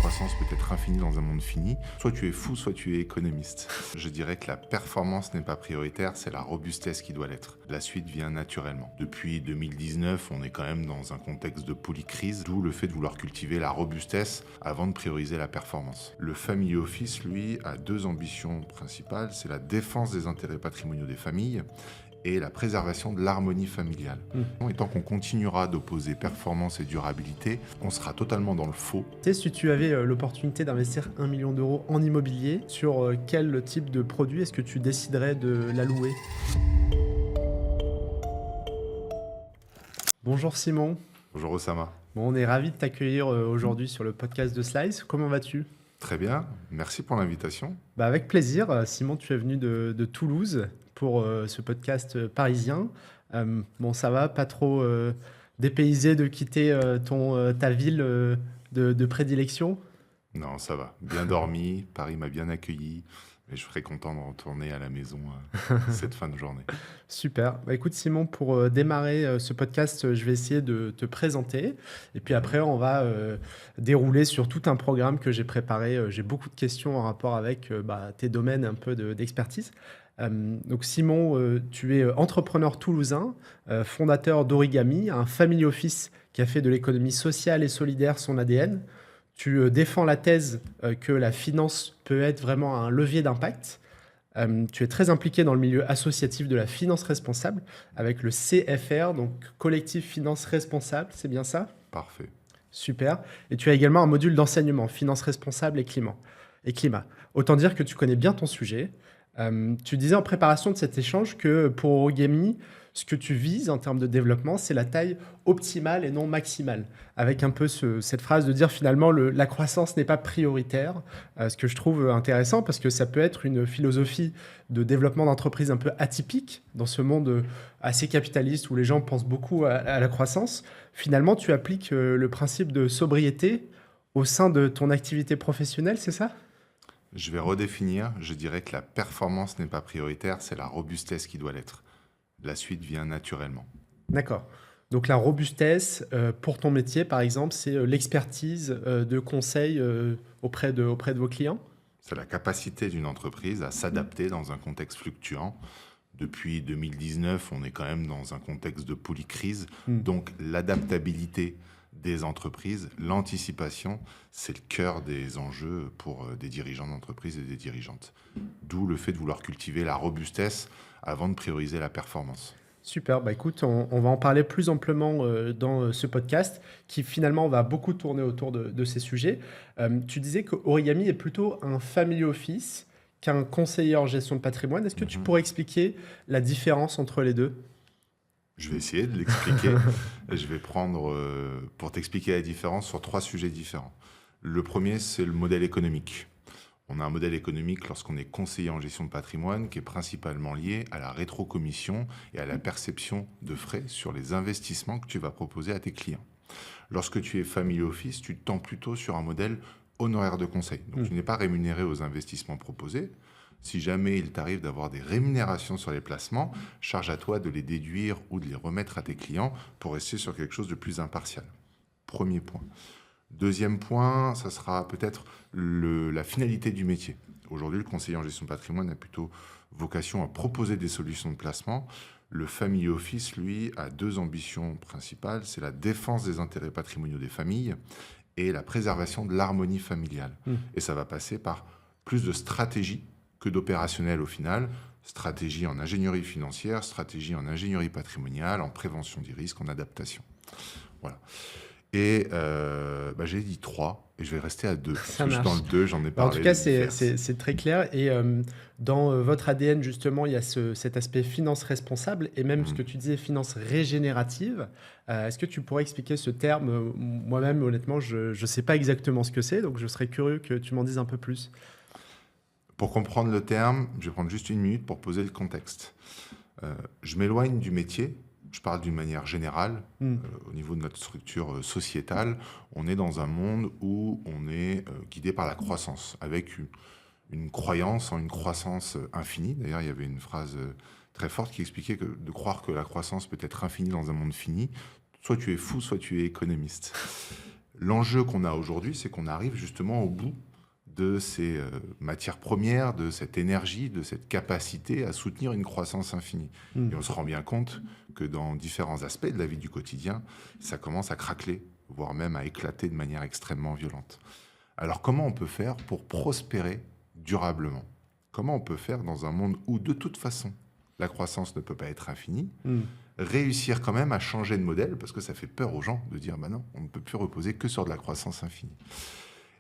croissance peut être infinie dans un monde fini. Soit tu es fou, soit tu es économiste. Je dirais que la performance n'est pas prioritaire, c'est la robustesse qui doit l'être. La suite vient naturellement. Depuis 2019, on est quand même dans un contexte de polycrise, d'où le fait de vouloir cultiver la robustesse avant de prioriser la performance. Le family office, lui, a deux ambitions principales, c'est la défense des intérêts patrimoniaux des familles et la préservation de l'harmonie familiale. Et tant qu'on continuera d'opposer performance et durabilité, on sera totalement dans le faux. Tu sais, si tu avais l'opportunité d'investir 1 million d'euros en immobilier, sur quel type de produit est-ce que tu déciderais de l'allouer? Bonjour Simon. Bonjour Osama. Bon, on est ravis de t'accueillir aujourd'hui sur le podcast de Slice. Comment vas-tu? Très bien, merci pour l'invitation. Avec plaisir. Simon, tu es venu de Toulouse pour ce podcast parisien. Bon, ça va, pas trop dépaysé de quitter ta ville de prédilection? Non, ça va, bien dormi, Paris m'a bien accueilli, mais je serais content de retourner à la maison cette fin de journée. Super. Écoute Simon, pour démarrer ce podcast, je vais essayer de te présenter. Et puis après, on va dérouler sur tout un programme que j'ai préparé. J'ai beaucoup de questions en rapport avec tes domaines un peu d'expertise. Donc Simon, tu es entrepreneur toulousain, fondateur d'Origami, un family office qui a fait de l'économie sociale et solidaire son ADN. Tu défends la thèse que la finance peut être vraiment un levier d'impact. Tu es très impliqué dans le milieu associatif de la finance responsable avec le CFR, donc Collectif Finance Responsable, c'est bien ça? Parfait. Super. Et tu as également un module d'enseignement, finance responsable et climat. Autant dire que tu connais bien ton sujet. Tu disais en préparation de cet échange que pour Origami, ce que tu vises en termes de développement, c'est la taille optimale et non maximale. Avec un peu cette phrase de dire finalement la croissance n'est pas prioritaire, ce que je trouve intéressant parce que ça peut être une philosophie de développement d'entreprise un peu atypique dans ce monde assez capitaliste où les gens pensent beaucoup à la croissance. Finalement, tu appliques le principe de sobriété au sein de ton activité professionnelle, c'est ça? Je vais redéfinir, je dirais que la performance n'est pas prioritaire, c'est la robustesse qui doit l'être. La suite vient naturellement. D'accord. Donc la robustesse pour ton métier, par exemple, c'est l'expertise de conseil auprès de vos clients? C'est la capacité d'une entreprise à s'adapter dans un contexte fluctuant. Depuis 2019, on est quand même dans un contexte de polycrise, donc l'adaptabilité des entreprises, l'anticipation, c'est le cœur des enjeux pour des dirigeants d'entreprise et des dirigeantes. D'où le fait de vouloir cultiver la robustesse avant de prioriser la performance. Super, écoute, on va en parler plus amplement dans ce podcast qui finalement va beaucoup tourner autour de ces sujets. Tu disais que Origami est plutôt un family office qu'un conseiller en gestion de patrimoine. Est-ce que tu pourrais expliquer la différence entre les deux? Je vais essayer de l'expliquer. Je vais prendre, pour t'expliquer la différence, sur trois sujets différents. Le premier, c'est le modèle économique. On a un modèle économique lorsqu'on est conseiller en gestion de patrimoine qui est principalement lié à la rétrocommission et à la perception de frais sur les investissements que tu vas proposer à tes clients. Lorsque tu es family office, tu tends plutôt sur un modèle honoraire de conseil. Donc tu n'es pas rémunéré aux investissements proposés. Si jamais il t'arrive d'avoir des rémunérations sur les placements, charge à toi de les déduire ou de les remettre à tes clients pour rester sur quelque chose de plus impartial. Premier point. Deuxième point, ça sera peut-être la finalité du métier. Aujourd'hui, le conseiller en gestion de patrimoine a plutôt vocation à proposer des solutions de placement. Le family office, lui, a deux ambitions principales. C'est la défense des intérêts patrimoniaux des familles et la préservation de l'harmonie familiale. Et ça va passer par plus de stratégie que d'opérationnel au final. Stratégie en ingénierie financière, stratégie en ingénierie patrimoniale, en prévention des risques, en adaptation. Voilà. Et j'ai dit 3 et je vais rester à 2. Ça Juste marche. dans le 2, j'en ai parlé. En tout cas, c'est très clair. Et dans votre ADN, justement, il y a cet aspect finance responsable et même ce que tu disais, finance régénérative. Est-ce que tu pourrais expliquer ce terme? Moi-même, honnêtement, je ne sais pas exactement ce que c'est, donc je serais curieux que tu m'en dises un peu plus. Pour comprendre le terme, je vais prendre juste 1 minute pour poser le contexte. Je m'éloigne du métier. Je parle d'une manière générale. Au niveau de notre structure sociétale, on est dans un monde où on est guidé par la croissance, avec une croyance en une croissance infinie. D'ailleurs, il y avait une phrase très forte qui expliquait que de croire que la croissance peut être infinie dans un monde fini, soit tu es fou, soit tu es économiste. L'enjeu qu'on a aujourd'hui, c'est qu'on arrive justement au bout de ces matières premières, de cette énergie, de cette capacité à soutenir une croissance infinie. Et on se rend bien compte que dans différents aspects de la vie du quotidien, ça commence à craqueler, voire même à éclater de manière extrêmement violente. Alors comment on peut faire pour prospérer durablement? Comment on peut faire dans un monde où de toute façon la croissance ne peut pas être infinie, réussir quand même à changer de modèle, parce que ça fait peur aux gens de dire bah non, on ne peut plus reposer que sur de la croissance infinie.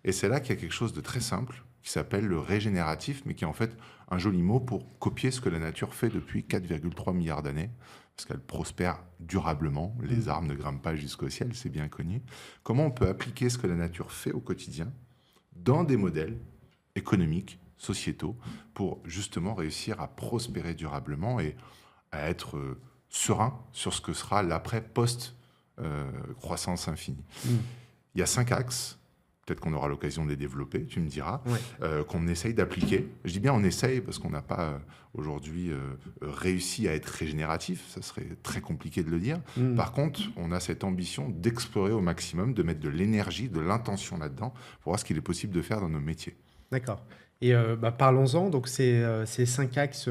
Et c'est là qu'il y a quelque chose de très simple qui s'appelle le régénératif, mais qui est en fait un joli mot pour copier ce que la nature fait depuis 4,3 milliards d'années, parce qu'elle prospère durablement. Les arbres ne grimpent pas jusqu'au ciel, c'est bien connu. Comment on peut appliquer ce que la nature fait au quotidien dans des modèles économiques, sociétaux, pour justement réussir à prospérer durablement et à être serein sur ce que sera l'après post-croissance infinie. Il y a 5 axes. Peut-être qu'on aura l'occasion de les développer, tu me diras, qu'on essaye d'appliquer. Je dis bien on essaye parce qu'on n'a pas aujourd'hui réussi à être régénératif, ça serait très compliqué de le dire. Par contre, on a cette ambition d'explorer au maximum, de mettre de l'énergie, de l'intention là-dedans pour voir ce qu'il est possible de faire dans nos métiers. D'accord. Et parlons-en, donc ces 5 axes,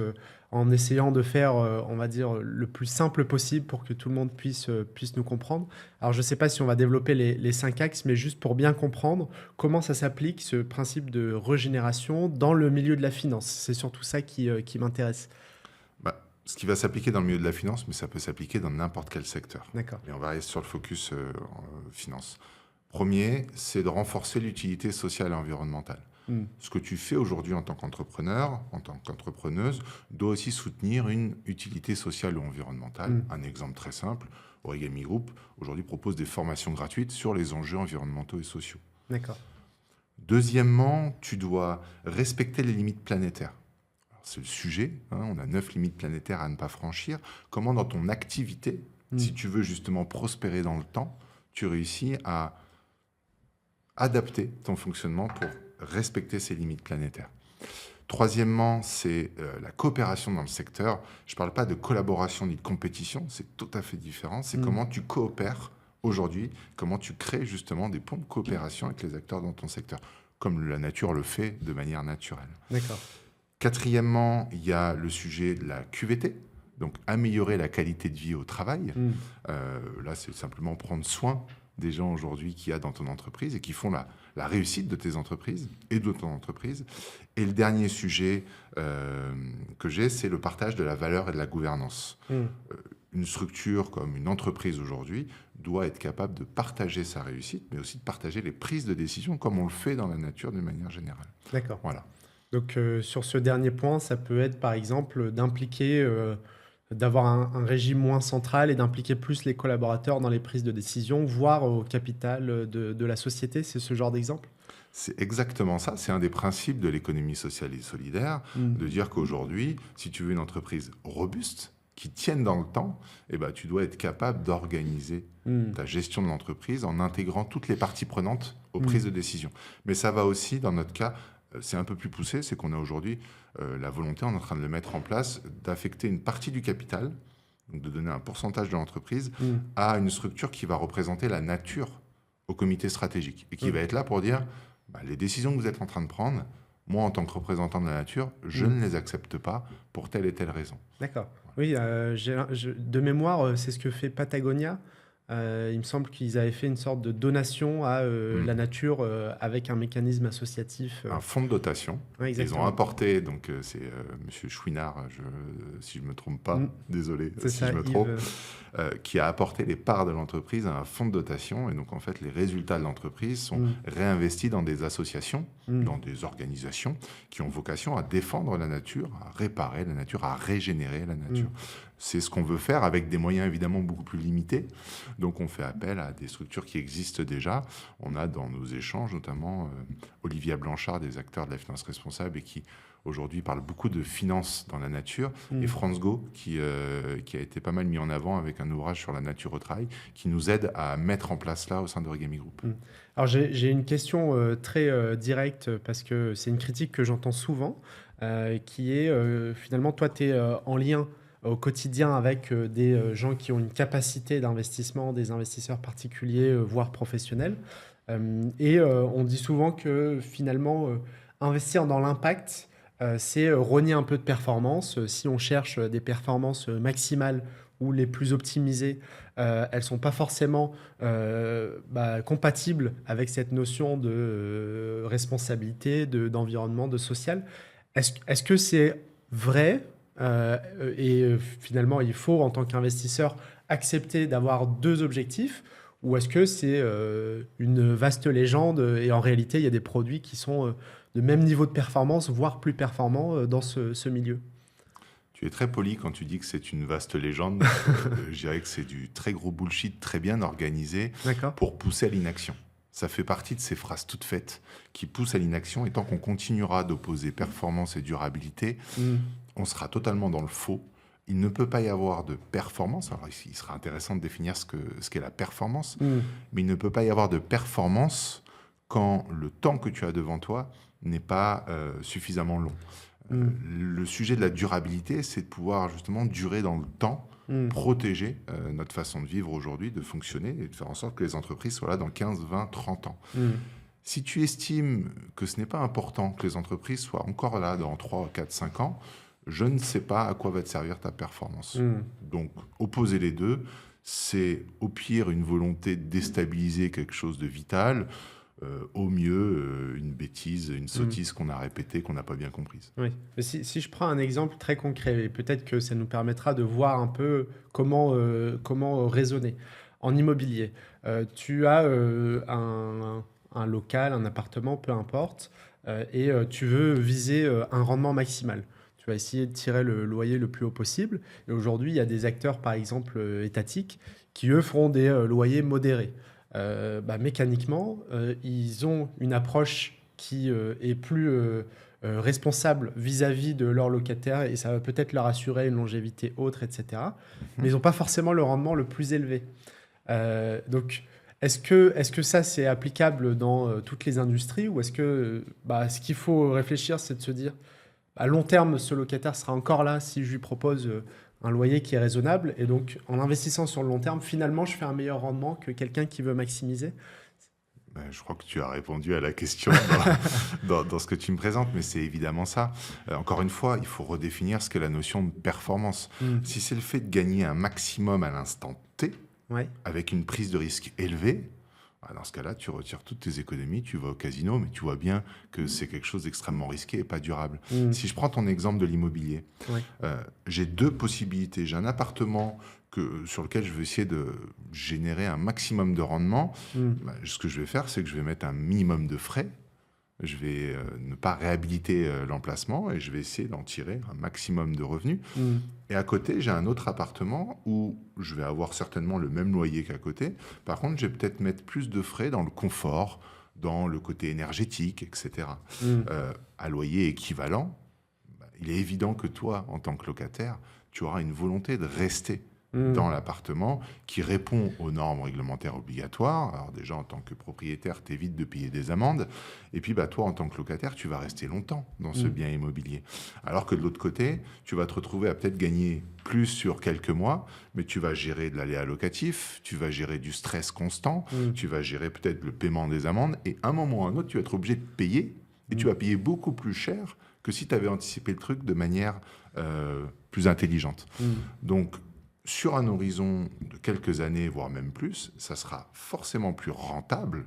en essayant de faire, on va dire, le plus simple possible pour que tout le monde puisse nous comprendre. Alors, je ne sais pas si on va développer les 5 axes, mais juste pour bien comprendre comment ça s'applique, ce principe de régénération, dans le milieu de la finance. C'est surtout ça qui m'intéresse. Ce qui va s'appliquer dans le milieu de la finance, mais ça peut s'appliquer dans n'importe quel secteur. D'accord. Et on va rester sur le focus finance. Premier, c'est de renforcer l'utilité sociale et environnementale. Ce que tu fais aujourd'hui en tant qu'entrepreneur, en tant qu'entrepreneuse, doit aussi soutenir une utilité sociale ou environnementale. Un exemple très simple, Origami Group aujourd'hui propose des formations gratuites sur les enjeux environnementaux et sociaux. D'accord. Deuxièmement, tu dois respecter les limites planétaires. C'est le sujet, on a 9 limites planétaires à ne pas franchir. Comment dans ton activité, si tu veux justement prospérer dans le temps, tu réussis à adapter ton fonctionnement pour respecter ces limites planétaires. Troisièmement, c'est la coopération dans le secteur. Je ne parle pas de collaboration ni de compétition, c'est tout à fait différent. C'est comment tu coopères aujourd'hui, comment tu crées justement des ponts de coopération avec les acteurs dans ton secteur, comme la nature le fait de manière naturelle. D'accord. Quatrièmement, il y a le sujet de la QVT, donc améliorer la qualité de vie au travail. Là, c'est simplement prendre soin des gens aujourd'hui qu'il y a dans ton entreprise et qui font la réussite de tes entreprises et de ton entreprise. Et le dernier sujet que j'ai, c'est le partage de la valeur et de la gouvernance. Une structure comme une entreprise aujourd'hui doit être capable de partager sa réussite, mais aussi de partager les prises de décision comme on le fait dans la nature d'une manière générale. D'accord. Voilà. Donc, sur ce dernier point, ça peut être, par exemple, d'impliquer, d'avoir un régime moins central et d'impliquer plus les collaborateurs dans les prises de décision, voire au capital de la société. C'est ce genre d'exemple? C'est exactement ça. C'est un des principes de l'économie sociale et solidaire, de dire qu'aujourd'hui, si tu veux une entreprise robuste, qui tienne dans le temps, tu dois être capable d'organiser ta gestion de l'entreprise en intégrant toutes les parties prenantes aux prises de décision. Mais ça va aussi, dans notre cas, c'est un peu plus poussé, c'est qu'on a aujourd'hui la volonté, on est en train de le mettre en place, d'affecter une partie du capital, donc de donner un pourcentage de l'entreprise à une structure qui va représenter la nature au comité stratégique et qui va être là pour dire les décisions que vous êtes en train de prendre, moi en tant que représentant de la nature, je ne les accepte pas pour telle et telle raison. D'accord. Oui, de mémoire, c'est ce que fait Patagonia. Il me semble qu'ils avaient fait une sorte de donation à la nature avec un mécanisme associatif. Un fonds de dotation. Ouais, ils ont apporté, donc c'est Monsieur Chouinard, si je ne me trompe pas, désolé si je me trompe, qui a apporté les parts de l'entreprise à un fonds de dotation. Et donc en fait, les résultats de l'entreprise sont réinvestis dans des associations, dans des organisations qui ont vocation à défendre la nature, à réparer la nature, à régénérer la nature. C'est ce qu'on veut faire avec des moyens évidemment beaucoup plus limités. Donc on fait appel à des structures qui existent déjà. On a dans nos échanges notamment Olivia Blanchard, des acteurs de la finance responsable et qui aujourd'hui parle beaucoup de finance dans la nature, et France Go qui a été pas mal mis en avant avec un ouvrage sur la nature au travail qui nous aide à mettre en place là au sein d'Origami Group. Alors j'ai une question très directe parce que c'est une critique que j'entends souvent qui est finalement toi tu es en lien au quotidien avec des gens qui ont une capacité d'investissement, des investisseurs particuliers, voire professionnels. On dit souvent que finalement, investir dans l'impact, c'est rogner un peu de performance. Si on cherche des performances maximales ou les plus optimisées, elles ne sont pas forcément compatibles avec cette notion de responsabilité, d'environnement, de social. Est-ce que c'est vrai? Finalement, il faut, en tant qu'investisseur, accepter d'avoir deux objectifs, ou est-ce que c'est une vaste légende et en réalité, il y a des produits qui sont de même niveau de performance, voire plus performants dans ce milieu? Tu es très poli quand tu dis que c'est une vaste légende. Je dirais que c'est du très gros bullshit, très bien organisé D'accord? pour pousser à l'inaction. Ça fait partie de ces phrases toutes faites qui poussent à l'inaction. Et tant qu'on continuera d'opposer performance et durabilité, Mm. on sera totalement dans le faux. Il ne peut pas y avoir de performance. Alors, il sera intéressant de définir ce qu'est la performance, Mm. mais il ne peut pas y avoir de performance quand le temps que tu as devant toi n'est pas suffisamment long. Mm. Le sujet de la durabilité, c'est de pouvoir justement durer dans le temps, Mm. protéger notre façon de vivre aujourd'hui, de fonctionner et de faire en sorte que les entreprises soient là dans 15, 20, 30 ans. Mm. Si tu estimes que ce n'est pas important que les entreprises soient encore là dans 3, 4, 5 ans, je ne sais pas à quoi va te servir ta performance. Mm. Donc, opposer les deux, c'est au pire une volonté de déstabiliser quelque chose de vital, au mieux une bêtise, une sottise qu'on a répétée, qu'on n'a pas bien comprise. Oui. Mais si je prends un exemple très concret, et peut-être que ça nous permettra de voir un peu comment raisonner. En immobilier, tu as un local, un appartement, peu importe, tu veux viser un rendement maximal. Tu vas essayer de tirer le loyer le plus haut possible. Et aujourd'hui, il y a des acteurs, par exemple, étatiques, qui, eux, feront des loyers modérés. Mécaniquement, ils ont une approche qui est plus responsable vis-à-vis de leurs locataires et ça va peut-être leur assurer une longévité autre, etc. Mais ils n'ont pas forcément le rendement le plus élevé. Donc, est-ce que ça, c'est applicable dans toutes les industries ou est-ce que ce qu'il faut réfléchir, c'est de se dire, à long terme, ce locataire sera encore là si je lui propose un loyer qui est raisonnable. Et donc, en investissant sur le long terme, finalement, je fais un meilleur rendement que quelqu'un qui veut maximiser. Je crois que tu as répondu à la question dans ce que tu me présentes, mais c'est évidemment ça. Encore une fois, il faut redéfinir ce qu'est la notion de performance. Si c'est le fait de gagner un maximum à l'instant T, Ouais. avec une prise de risque élevée, dans ce cas-là, tu retires toutes tes économies, tu vas au casino, mais tu vois bien que c'est quelque chose d'extrêmement risqué et pas durable. Si je prends ton exemple de l'immobilier, Ouais. j'ai deux possibilités. J'ai un appartement sur lequel je vais essayer de générer un maximum de rendement. Ce que je vais faire, c'est que je vais mettre un minimum de frais. Je vais ne pas réhabiliter l'emplacement et je vais essayer d'en tirer un maximum de revenus. Et à côté, j'ai un autre appartement où je vais avoir certainement le même loyer qu'à côté. Par contre, je vais peut-être mettre plus de frais dans le confort, dans le côté énergétique, etc. À loyer équivalent, il est évident que toi, en tant que locataire, tu auras une volonté de rester dans l'appartement qui répond aux normes réglementaires obligatoires. Alors déjà, en tant que propriétaire, tu évites de payer des amendes. Et puis, toi, en tant que locataire, tu vas rester longtemps dans ce bien immobilier. Alors que de l'autre côté, tu vas te retrouver à peut-être gagner plus sur quelques mois, mais tu vas gérer de l'aléa locatif, tu vas gérer du stress constant, tu vas gérer peut-être le paiement des amendes. Et à un moment ou à un autre, tu vas être obligé de payer. Et tu vas payer beaucoup plus cher que si tu avais anticipé le truc de manière plus intelligente. Donc, sur un horizon de quelques années, voire même plus, ça sera forcément plus rentable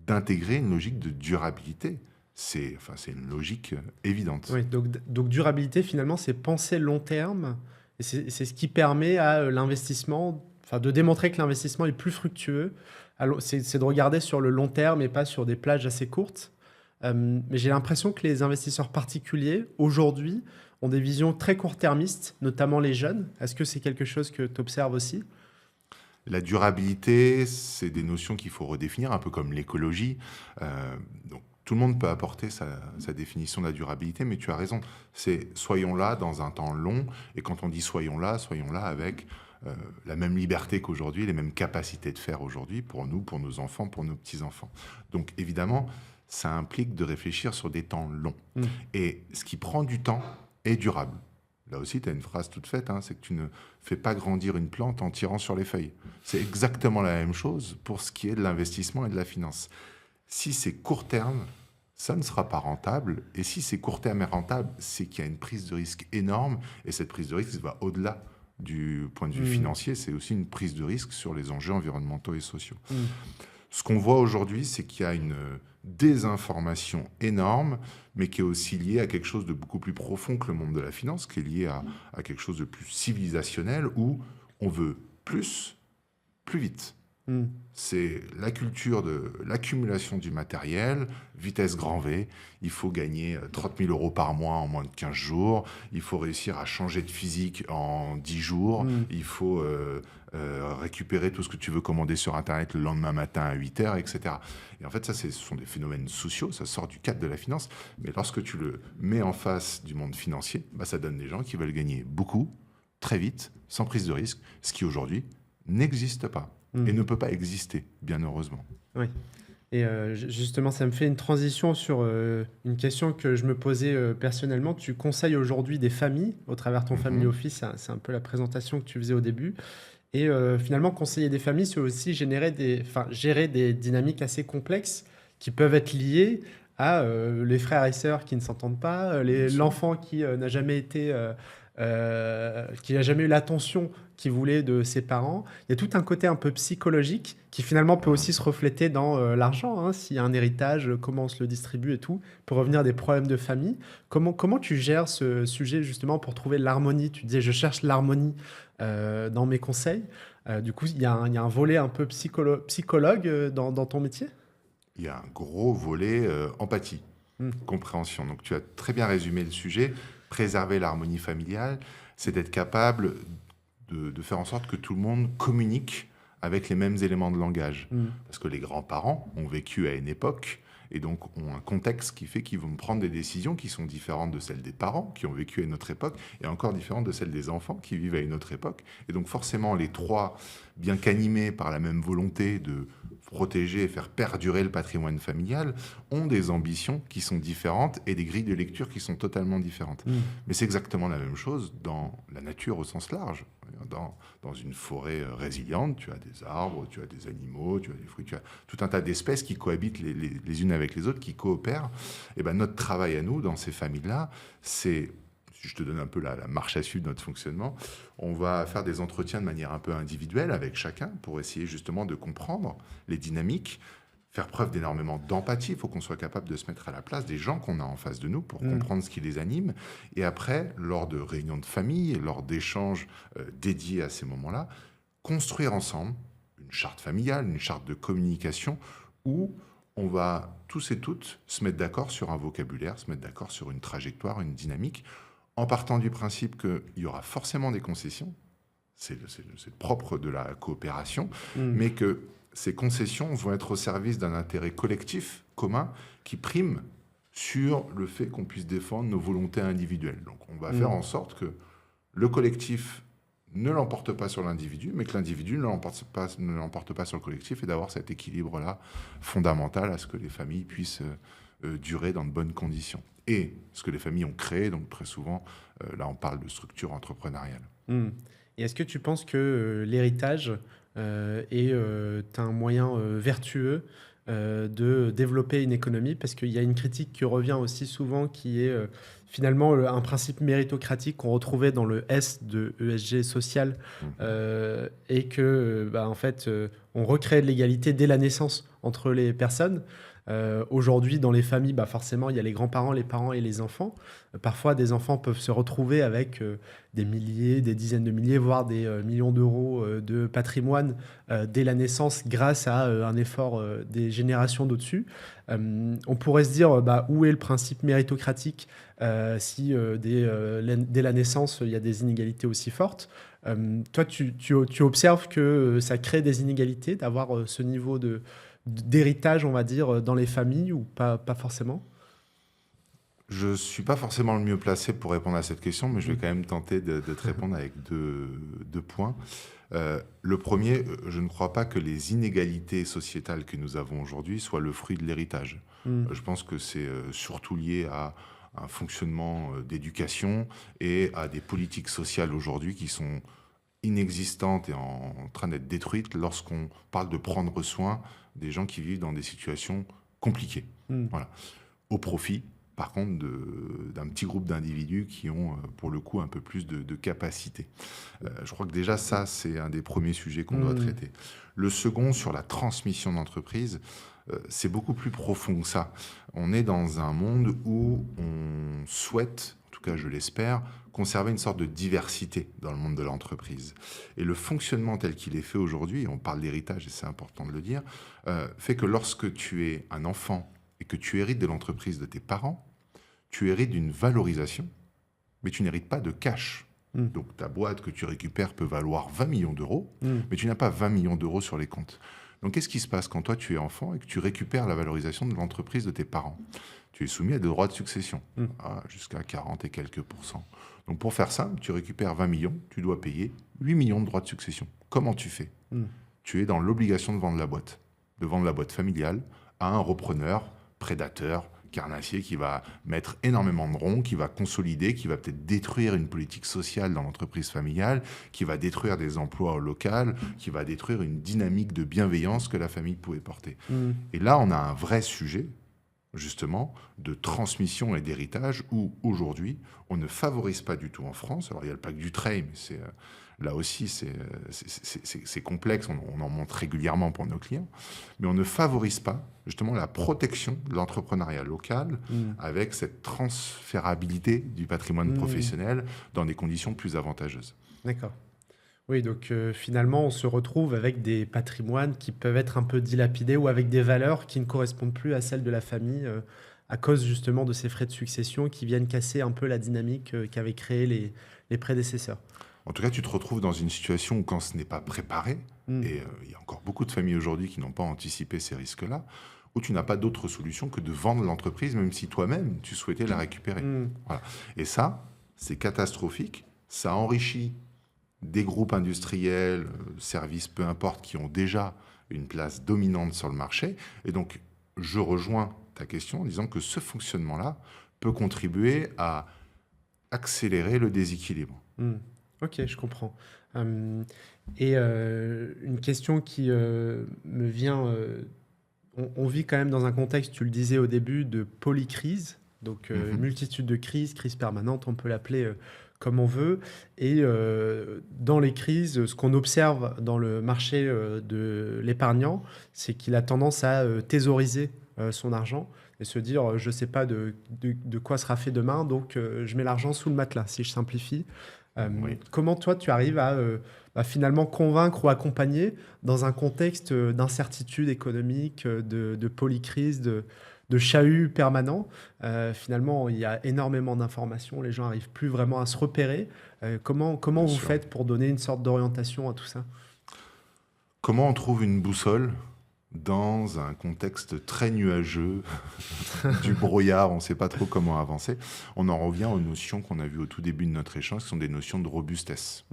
d'intégrer une logique de durabilité. C'est une logique évidente. Oui, donc durabilité, finalement, c'est penser long terme. Et c'est ce qui permet à l'investissement, de démontrer que l'investissement est plus fructueux. C'est de regarder sur le long terme et pas sur des plages assez courtes. Mais j'ai l'impression que les investisseurs particuliers, aujourd'hui, ont des visions très court-termistes, notamment les jeunes. Est-ce que c'est quelque chose que tu observes aussi? La durabilité, c'est des notions qu'il faut redéfinir, un peu comme l'écologie. Donc, tout le monde peut apporter sa définition de la durabilité, mais tu as raison. C'est soyons là dans un temps long. Et quand on dit soyons là avec la même liberté qu'aujourd'hui, les mêmes capacités de faire aujourd'hui pour nous, pour nos enfants, pour nos petits-enfants. Donc, évidemment, ça implique de réfléchir sur des temps longs. Et ce qui prend du temps est durable. Là aussi, tu as une phrase toute faite, hein, c'est que tu ne fais pas grandir une plante en tirant sur les feuilles. C'est exactement la même chose pour ce qui est de l'investissement et de la finance. Si c'est court terme, ça ne sera pas rentable. Et si c'est court terme et rentable, c'est qu'il y a une prise de risque énorme. Et cette prise de risque va au-delà du point de vue financier. C'est aussi une prise de risque sur les enjeux environnementaux et sociaux. Ce qu'on voit aujourd'hui, c'est qu'il y a une désinformation énorme, mais qui est aussi liée à quelque chose de beaucoup plus profond que le monde de la finance, qui est lié à quelque chose de plus civilisationnel, où on veut plus vite. C'est la culture de l'accumulation du matériel, vitesse grand V. Il faut gagner 30 000 euros par mois en moins de 15 jours. Il faut réussir à changer de physique en 10 jours. Il faut récupérer tout ce que tu veux commander sur Internet le lendemain matin à 8 heures, etc. Et en fait, ça, ce sont des phénomènes sociaux. Ça sort du cadre de la finance. Mais lorsque tu le mets en face du monde financier, ça donne des gens qui veulent gagner beaucoup, très vite, sans prise de risque, ce qui aujourd'hui n'existe pas. Et ne peut pas exister, bien heureusement. Oui. Et justement, ça me fait une transition sur une question que je me posais personnellement. Tu conseilles aujourd'hui des familles au travers de ton Family Office, c'est un peu la présentation que tu faisais au début. Et finalement, conseiller des familles, c'est aussi gérer des dynamiques assez complexes qui peuvent être liées à les frères et sœurs qui ne s'entendent pas, l'enfant qui n'a jamais été... qui n'a jamais eu l'attention qu'il voulait de ses parents. Il y a tout un côté un peu psychologique qui finalement peut aussi se refléter dans l'argent. Hein, s'il y a un héritage, comment on se le distribue et tout, peut revenir des problèmes de famille. Comment tu gères ce sujet justement pour trouver l'harmonie? Tu disais, je cherche l'harmonie dans mes conseils. Du coup, il y a un volet un peu psychologue dans ton métier? Il y a un gros volet empathie, compréhension. Donc tu as très bien résumé le sujet. Préserver l'harmonie familiale, c'est d'être capable de faire en sorte que tout le monde communique avec les mêmes éléments de langage. Parce que les grands-parents ont vécu à une époque et donc ont un contexte qui fait qu'ils vont prendre des décisions qui sont différentes de celles des parents qui ont vécu à une autre époque et encore différentes de celles des enfants qui vivent à une autre époque. Et donc forcément, les trois, bien qu'animés par la même volonté de protéger et faire perdurer le patrimoine familial, ont des ambitions qui sont différentes et des grilles de lecture qui sont totalement différentes. Mais c'est exactement la même chose dans la nature au sens large. Dans une forêt résiliente, tu as des arbres, tu as des animaux, tu as des fruits, tu as tout un tas d'espèces qui cohabitent les unes avec les autres, qui coopèrent. Et ben notre travail à nous, dans ces familles-là, c'est... Je te donne un peu la marche à suivre de notre fonctionnement. On va faire des entretiens de manière un peu individuelle avec chacun pour essayer justement de comprendre les dynamiques, faire preuve d'énormément d'empathie. Il faut qu'on soit capable de se mettre à la place des gens qu'on a en face de nous pour comprendre ce qui les anime. Et après, lors de réunions de famille, lors d'échanges dédiés à ces moments-là, construire ensemble une charte familiale, une charte de communication où on va tous et toutes se mettre d'accord sur un vocabulaire, se mettre d'accord sur une trajectoire, une dynamique, en partant du principe qu'il y aura forcément des concessions, c'est propre de la coopération, mais que ces concessions vont être au service d'un intérêt collectif, commun, qui prime sur le fait qu'on puisse défendre nos volontés individuelles. Donc on va faire en sorte que le collectif ne l'emporte pas sur l'individu, mais que l'individu ne l'emporte pas sur le collectif, et d'avoir cet équilibre-là fondamental à ce que les familles puissent durer dans de bonnes conditions. Et ce que les familles ont créé, donc très souvent, là on parle de structure entrepreneuriale. Et est-ce que tu penses que l'héritage est un moyen vertueux de développer une économie? Parce qu'il y a une critique qui revient aussi souvent qui est finalement un principe méritocratique qu'on retrouvait dans le S de ESG social et que en fait on recrée de l'égalité dès la naissance entre les personnes. Aujourd'hui, dans les familles, forcément, il y a les grands-parents, les parents et les enfants. Parfois, des enfants peuvent se retrouver avec des milliers, des dizaines de milliers, voire des millions d'euros de patrimoine dès la naissance grâce à un effort des générations d'au-dessus. On pourrait se dire, où est le principe méritocratique si dès la naissance, il y a des inégalités aussi fortes? Toi, tu observes que ça crée des inégalités d'avoir ce niveau d'héritage, on va dire, dans les familles ou pas forcément? Je ne suis pas forcément le mieux placé pour répondre à cette question, mais je vais quand même tenter de te répondre avec deux points. Le premier, je ne crois pas que les inégalités sociétales que nous avons aujourd'hui soient le fruit de l'héritage. Je pense que c'est surtout lié à un fonctionnement d'éducation et à des politiques sociales aujourd'hui qui sont inexistantes et en train d'être détruites lorsqu'on parle de prendre soin des gens qui vivent dans des situations compliquées. Mm. Voilà. Au profit, par contre, d'un petit groupe d'individus qui ont, pour le coup, un peu plus de capacité. Je crois que déjà, ça, c'est un des premiers sujets qu'on doit traiter. Le second, sur la transmission d'entreprise, c'est beaucoup plus profond que ça. On est dans un monde où on souhaite, en tout cas je l'espère, conserver une sorte de diversité dans le monde de l'entreprise. Et le fonctionnement tel qu'il est fait aujourd'hui, on parle d'héritage et c'est important de le dire, fait que lorsque tu es un enfant et que tu hérites de l'entreprise de tes parents, tu hérites d'une valorisation, mais tu n'hérites pas de cash. Donc ta boîte que tu récupères peut valoir 20 millions d'euros, mais tu n'as pas 20 millions d'euros sur les comptes. Donc qu'est-ce qui se passe quand toi tu es enfant et que tu récupères la valorisation de l'entreprise de tes parents? Tu es soumis à des droits de succession, jusqu'à 40 et quelques pourcents. Donc pour faire ça, tu récupères 20 millions, tu dois payer 8 millions de droits de succession. Comment tu fais? Tu es dans l'obligation de vendre la boîte familiale à un repreneur, prédateur, carnassier qui va mettre énormément de ronds, qui va consolider, qui va peut-être détruire une politique sociale dans l'entreprise familiale, qui va détruire des emplois locaux, qui va détruire une dynamique de bienveillance que la famille pouvait porter. Et là, on a un vrai sujet, justement, de transmission et d'héritage où, aujourd'hui, on ne favorise pas du tout en France. Alors, il y a le pacte Dutreil, mais c'est... Là aussi, c'est complexe, on en montre régulièrement pour nos clients, mais on ne favorise pas justement la protection de l'entrepreneuriat local avec cette transférabilité du patrimoine professionnel dans des conditions plus avantageuses. D'accord. Oui, donc finalement, on se retrouve avec des patrimoines qui peuvent être un peu dilapidés ou avec des valeurs qui ne correspondent plus à celles de la famille à cause justement de ces frais de succession qui viennent casser un peu la dynamique qu'avaient créée les prédécesseurs. En tout cas, tu te retrouves dans une situation où quand ce n'est pas préparé, et il y a encore beaucoup de familles aujourd'hui qui n'ont pas anticipé ces risques-là, où tu n'as pas d'autre solution que de vendre l'entreprise, même si toi-même, tu souhaitais la récupérer. Voilà. Et ça, c'est catastrophique. Ça enrichit des groupes industriels, services, peu importe, qui ont déjà une place dominante sur le marché. Et donc, je rejoins ta question en disant que ce fonctionnement-là peut contribuer à accélérer le déséquilibre. Ok, je comprends. Et une question qui me vient, on vit quand même dans un contexte, tu le disais au début, de polycrise, donc multitude de crises, crise permanente, on peut l'appeler comme on veut. Et dans les crises, ce qu'on observe dans le marché de l'épargnant, c'est qu'il a tendance à thésauriser son argent et se dire, je ne sais pas de quoi sera fait demain, donc je mets l'argent sous le matelas, si je simplifie. Oui. Comment toi tu arrives à finalement convaincre ou accompagner dans un contexte d'incertitude économique, de polycrise, de chahut permanent? Finalement, il y a énormément d'informations, les gens n'arrivent plus vraiment à se repérer. Comment vous sûr. faites pour donner une sorte d'orientation à tout ça? Comment on trouve une boussole dans un contexte très nuageux, du brouillard, on ne sait pas trop comment avancer? On en revient aux notions qu'on a vues au tout début de notre échange, qui sont des notions de robustesse.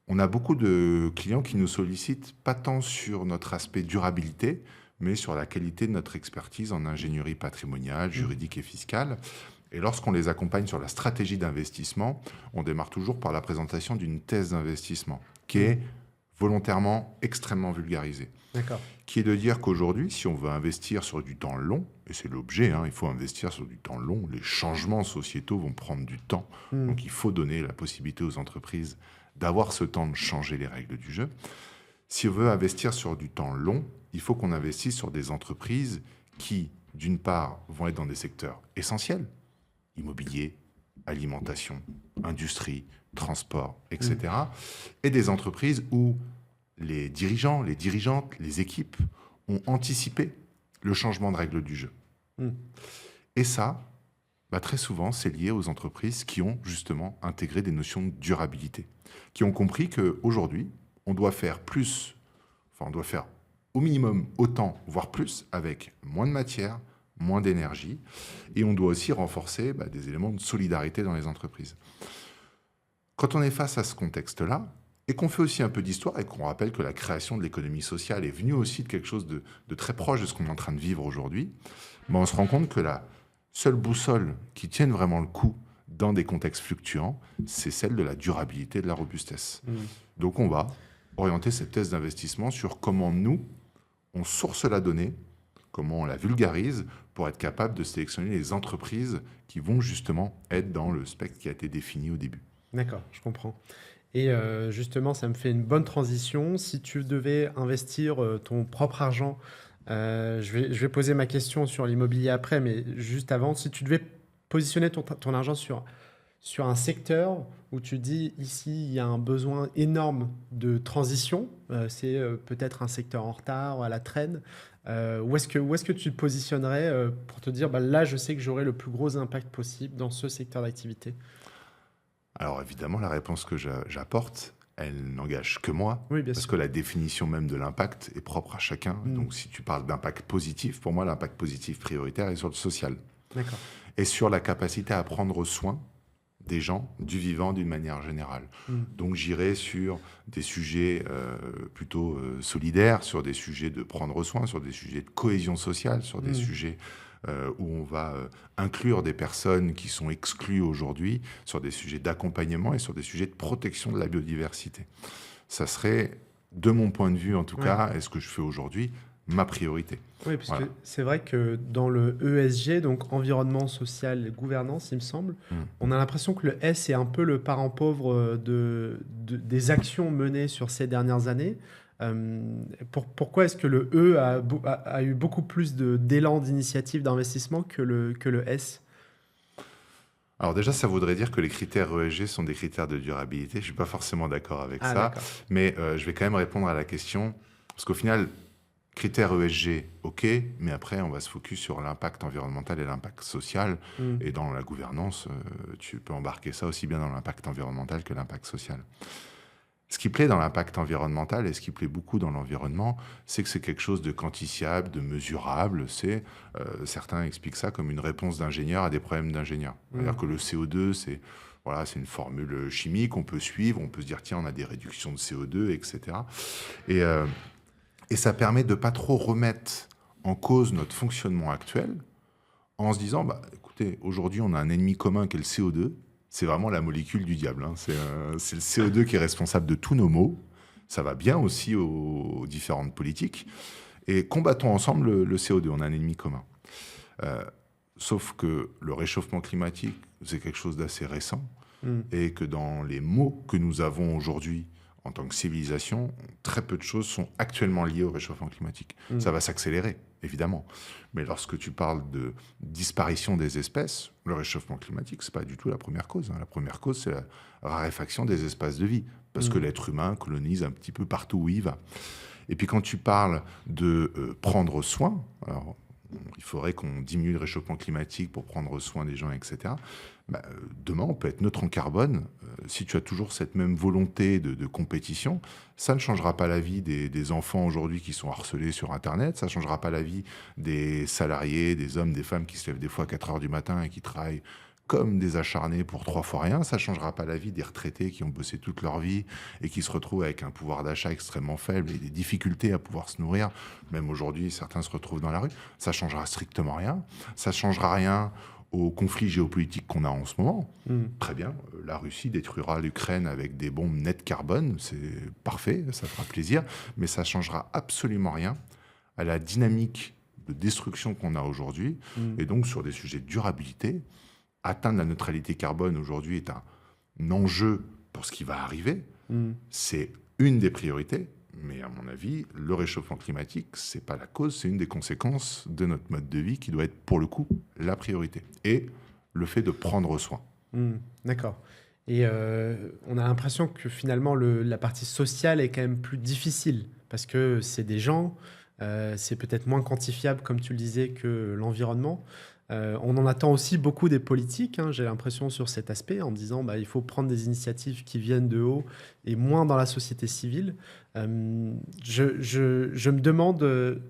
On a beaucoup de clients qui nous sollicitent, pas tant sur notre aspect durabilité, mais sur la qualité de notre expertise en ingénierie patrimoniale, juridique et fiscale. Et lorsqu'on les accompagne sur la stratégie d'investissement, on démarre toujours par la présentation d'une thèse d'investissement, qui est volontairement extrêmement vulgarisée. D'accord. Qui est de dire qu'aujourd'hui, si on veut investir sur du temps long, et c'est l'objet, il faut investir sur du temps long, les changements sociétaux vont prendre du temps, donc il faut donner la possibilité aux entreprises d'avoir ce temps de changer les règles du jeu. Si on veut investir sur du temps long, il faut qu'on investisse sur des entreprises qui, d'une part, vont être dans des secteurs essentiels, immobilier, alimentation, industrie, transport, etc. Et des entreprises où les dirigeants, les dirigeantes, les équipes ont anticipé le changement de règles du jeu. Et ça, très souvent, c'est lié aux entreprises qui ont justement intégré des notions de durabilité, qui ont compris qu'aujourd'hui, on doit faire plus, on doit faire au minimum autant, voire plus, avec moins de matière, moins d'énergie, et on doit aussi renforcer des éléments de solidarité dans les entreprises. Quand on est face à ce contexte-là, et qu'on fait aussi un peu d'histoire, et qu'on rappelle que la création de l'économie sociale est venue aussi de quelque chose de très proche de ce qu'on est en train de vivre aujourd'hui, on se rend compte que la seule boussole qui tienne vraiment le coup dans des contextes fluctuants, c'est celle de la durabilité et de la robustesse. Donc on va orienter cette thèse d'investissement sur comment nous, on source la donnée, comment on la vulgarise pour être capable de sélectionner les entreprises qui vont justement être dans le spectre qui a été défini au début. D'accord, je comprends. Et justement, ça me fait une bonne transition. Si tu devais investir ton propre argent, je vais poser ma question sur l'immobilier après, mais juste avant, si tu devais positionner ton argent sur un secteur où tu dis ici, il y a un besoin énorme de transition, c'est peut-être un secteur en retard, à la traîne, où est-ce que tu te positionnerais pour te dire, bah, là, je sais que j'aurai le plus gros impact possible dans ce secteur d'activité? Alors évidemment, la réponse que j'apporte, elle n'engage que moi, Oui, bien parce sûr. que la définition même de l'impact est propre à chacun. Mm. Donc si tu parles d'impact positif, pour moi, l'impact positif prioritaire est sur le social D'accord. et sur la capacité à prendre soin des gens, du vivant d'une manière générale. Mm. Donc j'irai sur des sujets plutôt solidaires, sur des sujets de prendre soin, sur des sujets de cohésion sociale, sur des sujets où on va inclure des personnes qui sont exclues aujourd'hui, sur des sujets d'accompagnement et sur des sujets de protection de la biodiversité. Ça serait, de mon point de vue en tout Ouais. cas, et ce que je fais aujourd'hui, ma priorité. Oui, parce Voilà. que c'est vrai que dans le ESG, donc environnement, social et gouvernance, il me semble, on a l'impression que le S est un peu le parent pauvre des actions menées sur ces dernières années. Pourquoi est-ce que le E a eu beaucoup plus d'élan d'initiative d'investissement que le S? Alors déjà, ça voudrait dire que les critères ESG sont des critères de durabilité. Je ne suis pas forcément d'accord avec Ah, ça, d'accord. mais je vais quand même répondre à la question, parce qu'au final, critères ESG, ok, mais après, on va se focus sur l'impact environnemental et l'impact social. Mm. Et dans la gouvernance, tu peux embarquer ça aussi bien dans l'impact environnemental que l'impact social. Ce qui plaît dans l'impact environnemental et ce qui plaît beaucoup dans l'environnement, c'est que c'est quelque chose de quantifiable, de mesurable. Certains expliquent ça comme une réponse d'ingénieur à des problèmes d'ingénieur. C'est-à-dire que le CO2, c'est une formule chimique, on peut suivre, on peut se dire, tiens, on a des réductions de CO2, etc. Et ça permet de ne pas trop remettre en cause notre fonctionnement actuel en se disant, bah, écoutez, aujourd'hui, on a un ennemi commun qui est le CO2. C'est vraiment la molécule du diable. Hein. C'est le CO2 qui est responsable de tous nos maux. Ça va bien aussi aux différentes politiques. Et combattons ensemble le CO2. On a un ennemi commun. Sauf que le réchauffement climatique, c'est quelque chose d'assez récent. Et que dans les maux que nous avons aujourd'hui en tant que civilisation, très peu de choses sont actuellement liées au réchauffement climatique. Ça va s'accélérer, évidemment. Mais lorsque tu parles de disparition des espèces, le réchauffement climatique, ce n'est pas du tout la première cause. La première cause, c'est la raréfaction des espaces de vie, parce que l'être humain colonise un petit peu partout où il va. Et puis quand tu parles de prendre soin, alors, il faudrait qu'on diminue le réchauffement climatique pour prendre soin des gens, etc. Bah, demain, on peut être neutre en carbone. Si tu as toujours cette même volonté de compétition, ça ne changera pas la vie des enfants aujourd'hui qui sont harcelés sur Internet, ça ne changera pas la vie des salariés, des hommes, des femmes qui se lèvent des fois à 4 heures du matin et qui travaillent comme des acharnés pour 3 fois rien. Ça ne changera pas la vie des retraités qui ont bossé toute leur vie et qui se retrouvent avec un pouvoir d'achat extrêmement faible et des difficultés à pouvoir se nourrir. Même aujourd'hui, certains se retrouvent dans la rue. Ça ne changera strictement rien. Ça ne changera rien au conflit géopolitique qu'on a en ce moment. Très bien, la Russie détruira l'Ukraine avec des bombes net carbone, c'est parfait, ça fera plaisir, mais ça ne changera absolument rien à la dynamique de destruction qu'on a aujourd'hui. Et donc, sur des sujets de durabilité, atteindre la neutralité carbone aujourd'hui est un enjeu pour ce qui va arriver. C'est une des priorités, mais à mon avis, le réchauffement climatique, ce n'est pas la cause, c'est une des conséquences de notre mode de vie qui doit être, pour le coup, la priorité. Et le fait de prendre soin. D'accord. Et on a l'impression que finalement, la partie sociale est quand même plus difficile, parce que c'est des gens, c'est peut-être moins quantifiable, comme tu le disais, que l'environnement. On en attend aussi beaucoup des politiques, hein, j'ai l'impression, sur cet aspect, en disant bah, il faut prendre des initiatives qui viennent de haut et moins dans la société civile. Je me demande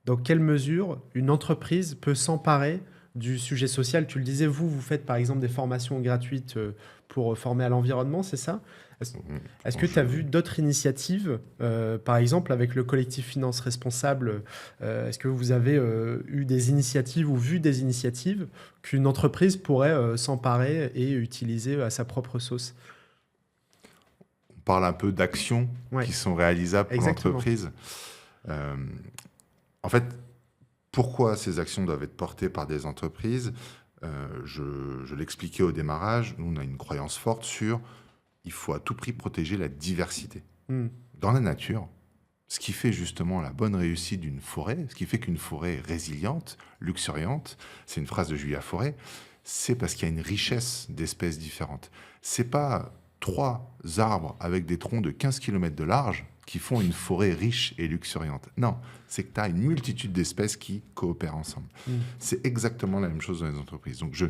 dans quelle mesure une entreprise peut s'emparer du sujet social. Tu le disais, vous faites par exemple des formations gratuites pour former à l'environnement, c'est ça? Est-ce On- est-ce on- que tu as je- vu d'autres initiatives, par exemple avec le collectif Finance Responsable, est-ce que vous avez eu des initiatives ou vu des initiatives qu'une entreprise pourrait s'emparer et utiliser à sa propre sauce? on parle un peu d'actions Ouais, qui sont réalisables pour exactement. l'entreprise. Euh, En fait, pourquoi ces actions doivent être portées par des entreprises? Je l'expliquais au démarrage, nous, on a une croyance forte sur il faut à tout prix protéger la diversité. Hmm. Dans la nature, ce qui fait justement la bonne réussite d'une forêt, ce qui fait qu'une forêt est résiliente, luxuriante, c'est une phrase de Julia Forêt, c'est parce qu'il y a une richesse d'espèces différentes. C'est pas 3 arbres avec des troncs de 15 km de large qui font une forêt riche et luxuriante. Non, c'est que tu as une multitude d'espèces qui coopèrent ensemble. Hmm. C'est exactement la même chose dans les entreprises. Donc,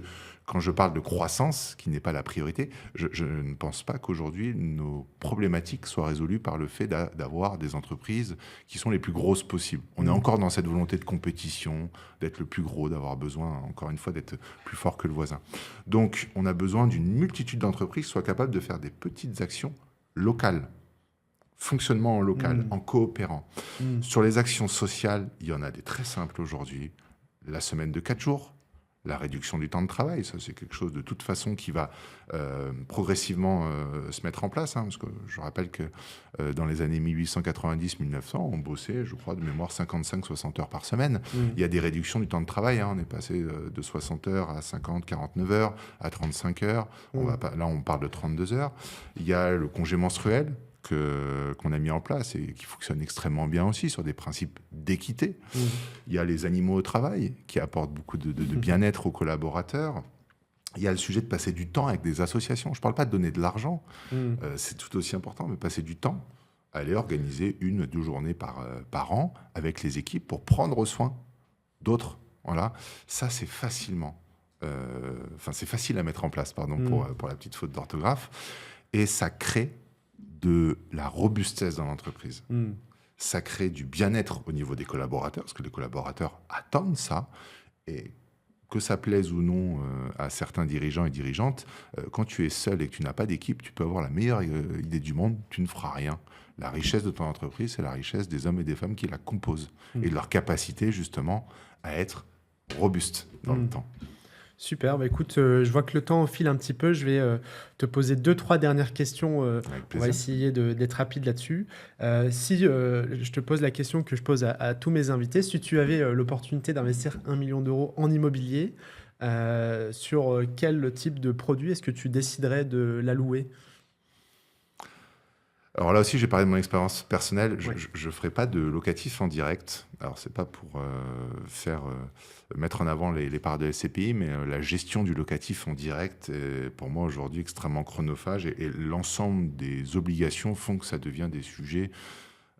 quand je parle de croissance, qui n'est pas la priorité, je ne pense pas qu'aujourd'hui nos problématiques soient résolues par le fait d'avoir des entreprises qui sont les plus grosses possibles. On est Hmm. encore dans cette volonté de compétition, d'être le plus gros, d'avoir besoin, encore une fois, d'être plus fort que le voisin. Donc, on a besoin d'une multitude d'entreprises qui soient capables de faire des petites actions locales, fonctionnement en local, Hmm. en coopérant. Hmm. Sur les actions sociales, il y en a des très simples aujourd'hui. La semaine de 4 jours, la réduction du temps de travail, ça c'est quelque chose de toute façon qui va progressivement se mettre en place. Parce que je rappelle que dans les années 1890-1900, on bossait, je crois, de mémoire 55-60 heures par semaine. Hmm. Il y a des réductions du temps de travail. On est passé de 60 heures à 50-49 heures, à 35 heures. Hmm. Là, on parle de 32 heures. Il y a le congé menstruel qu'on a mis en place et qui fonctionne extrêmement bien aussi sur des principes d'équité. Hmm. Il y a les animaux au travail qui apportent beaucoup de bien-être aux collaborateurs. Il y a le sujet de passer du temps avec des associations. Je ne parle pas de donner de l'argent, Hmm. c'est tout aussi important, mais passer du temps, aller organiser 1 ou 2 journées par an avec les équipes pour prendre soin d'autres. Voilà, ça c'est facilement, c'est facile à mettre en place, pardon pour la petite faute d'orthographe, et ça crée de la robustesse dans l'entreprise. Hmm. Ça crée du bien-être au niveau des collaborateurs, parce que les collaborateurs attendent ça, et que ça plaise ou non à certains dirigeants et dirigeantes, quand tu es seul et que tu n'as pas d'équipe, tu peux avoir la meilleure idée du monde, tu ne feras rien. La richesse de ton entreprise, c'est la richesse des hommes et des femmes qui la composent, et de leur capacité justement à être robuste dans le temps. Super, bah écoute, je vois que le temps file un petit peu. Je vais te poser 2, 3 dernières questions. Avec On va plaisir. essayer d'être rapide là-dessus. Si je te pose la question que je pose à tous mes invités, si tu avais l'opportunité d'investir 1 million d'euros en immobilier, sur quel type de produit est-ce que tu déciderais de l'allouer? Alors là aussi, j'ai parlé de mon expérience personnelle. Ouais. Je ne ferai pas de locatif en direct. Alors, c'est pas pour mettre en avant les parts de SCPI, mais la gestion du locatif en direct est pour moi aujourd'hui extrêmement chronophage, et l'ensemble des obligations font que ça devient des sujets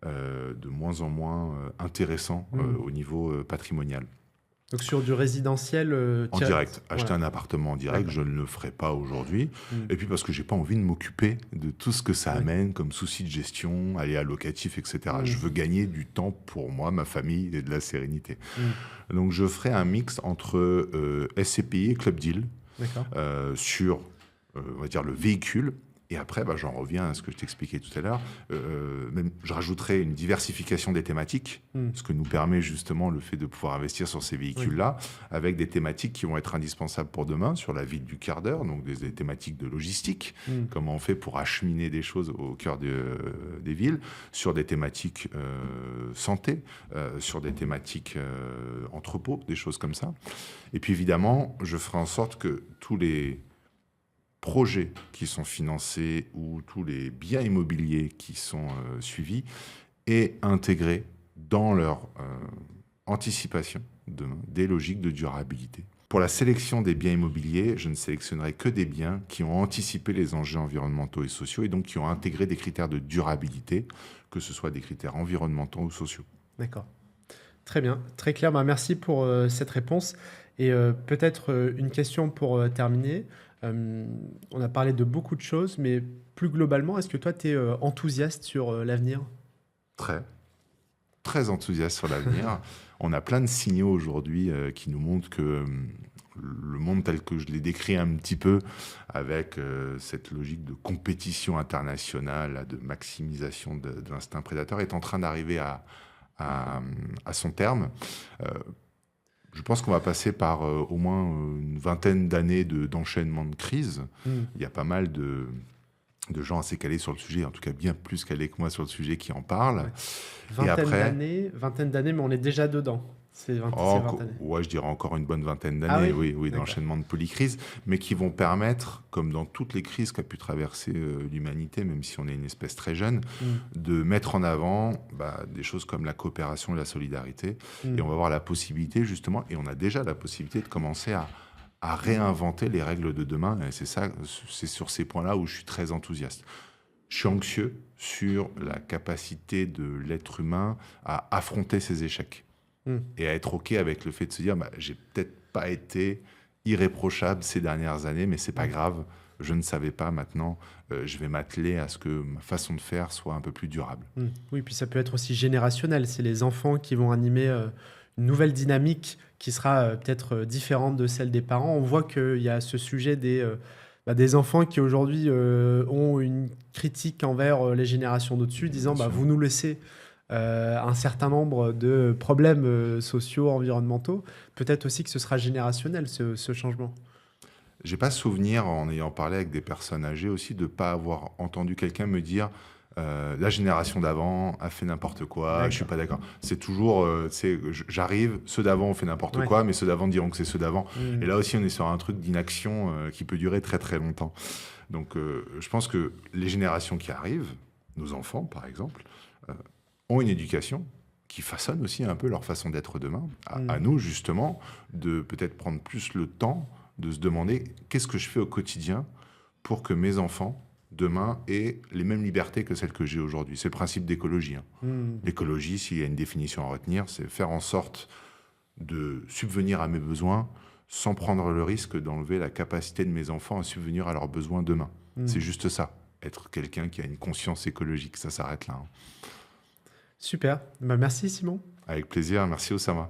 de moins en moins intéressants au niveau patrimonial. Donc sur du résidentiel En direct. Acheter voilà. un appartement en direct, D'accord. je ne le ferai pas aujourd'hui. Mm. Et puis parce que j'ai pas envie de m'occuper de tout ce que ça Oui. amène comme souci de gestion, aller à locatif, etc. Mm. Je veux gagner du temps pour moi, ma famille et de la sérénité. Mm. Donc je ferai un mix entre SCPI et Club Deal D'accord. sur, on va dire, le véhicule. Et après, j'en reviens à ce que je t'expliquais tout à l'heure. Même, je rajouterai une diversification des thématiques, ce que nous permet justement le fait de pouvoir investir sur ces véhicules-là, avec des thématiques qui vont être indispensables pour demain, sur la ville du quart d'heure, donc des thématiques de logistique, comment on fait pour acheminer des choses au cœur des villes, sur des thématiques santé, sur des thématiques entrepôt, des choses comme ça. Et puis évidemment, je ferai en sorte que tous les projets qui sont financés ou tous les biens immobiliers qui sont suivis aient intégré dans leur anticipation des logiques de durabilité. Pour la sélection des biens immobiliers, je ne sélectionnerai que des biens qui ont anticipé les enjeux environnementaux et sociaux, et donc qui ont intégré des critères de durabilité, que ce soit des critères environnementaux ou sociaux. D'accord. Très bien, très clair. Merci pour cette réponse. Et peut-être une question pour terminer. On a parlé de beaucoup de choses, mais plus globalement, est-ce que toi, tu es enthousiaste sur l'avenir? Très enthousiaste sur l'avenir. On a plein de signaux aujourd'hui qui nous montrent que le monde tel que je l'ai décrit un petit peu, avec cette logique de compétition internationale, de maximisation de l'instinct prédateur, est en train d'arriver à son terme. Je pense qu'on va passer par au moins une vingtaine d'années d'enchaînement de crises. Il y a pas mal de gens assez calés sur le sujet, en tout cas bien plus calés que moi sur le sujet, qui en parlent. Ouais. Et après, Vingtaine d'années, mais on est déjà dedans. C'est 20 années. ouais, je dirais encore une bonne vingtaine Ah d'années, oui? oui, D'accord. d'enchaînement de polycrises, mais qui vont permettre, comme dans toutes les crises qu'a pu traverser l'humanité, même si on est une espèce très jeune, de mettre en avant des choses comme la coopération et la solidarité. Et on va avoir la possibilité, justement, et on a déjà la possibilité de commencer à réinventer les règles de demain. Et c'est sur ces points-là où je suis très enthousiaste. Je suis anxieux sur la capacité de l'être humain à affronter ses échecs et à être OK avec le fait de se dire j'ai peut-être pas été irréprochable ces dernières années, mais c'est pas grave, je ne savais pas, maintenant je vais m'atteler à ce que ma façon de faire soit un peu plus durable. Oui, puis ça peut être aussi générationnel. C'est les enfants qui vont animer une nouvelle dynamique qui sera peut-être différente de celle des parents. On voit qu'il y a ce sujet des enfants qui aujourd'hui ont une critique envers les générations d'au-dessus, disant Bien sûr. vous nous laissez un certain nombre de problèmes sociaux, environnementaux. Peut-être aussi que ce sera générationnel, ce changement. J'ai pas souvenir, en ayant parlé avec des personnes âgées aussi, de pas avoir entendu quelqu'un me dire la génération d'avant a fait n'importe quoi, je suis pas d'accord. C'est toujours, j'arrive, ceux d'avant ont fait n'importe quoi, mais ceux d'avant diront que c'est ceux d'avant. Et là aussi, on est sur un truc d'inaction qui peut durer très très longtemps. Donc, je pense que les générations qui arrivent, nos enfants par exemple, ont une éducation qui façonne aussi un peu leur façon d'être demain. À nous, justement, de peut-être prendre plus le temps de se demander qu'est-ce que je fais au quotidien pour que mes enfants, demain, aient les mêmes libertés que celles que j'ai aujourd'hui. C'est le principe d'écologie. L'écologie, s'il y a une définition à retenir, c'est faire en sorte de subvenir à mes besoins sans prendre le risque d'enlever la capacité de mes enfants à subvenir à leurs besoins demain. C'est juste ça, être quelqu'un qui a une conscience écologique. Ça s'arrête là. Super. Merci Simon. Avec plaisir. Merci Oussama.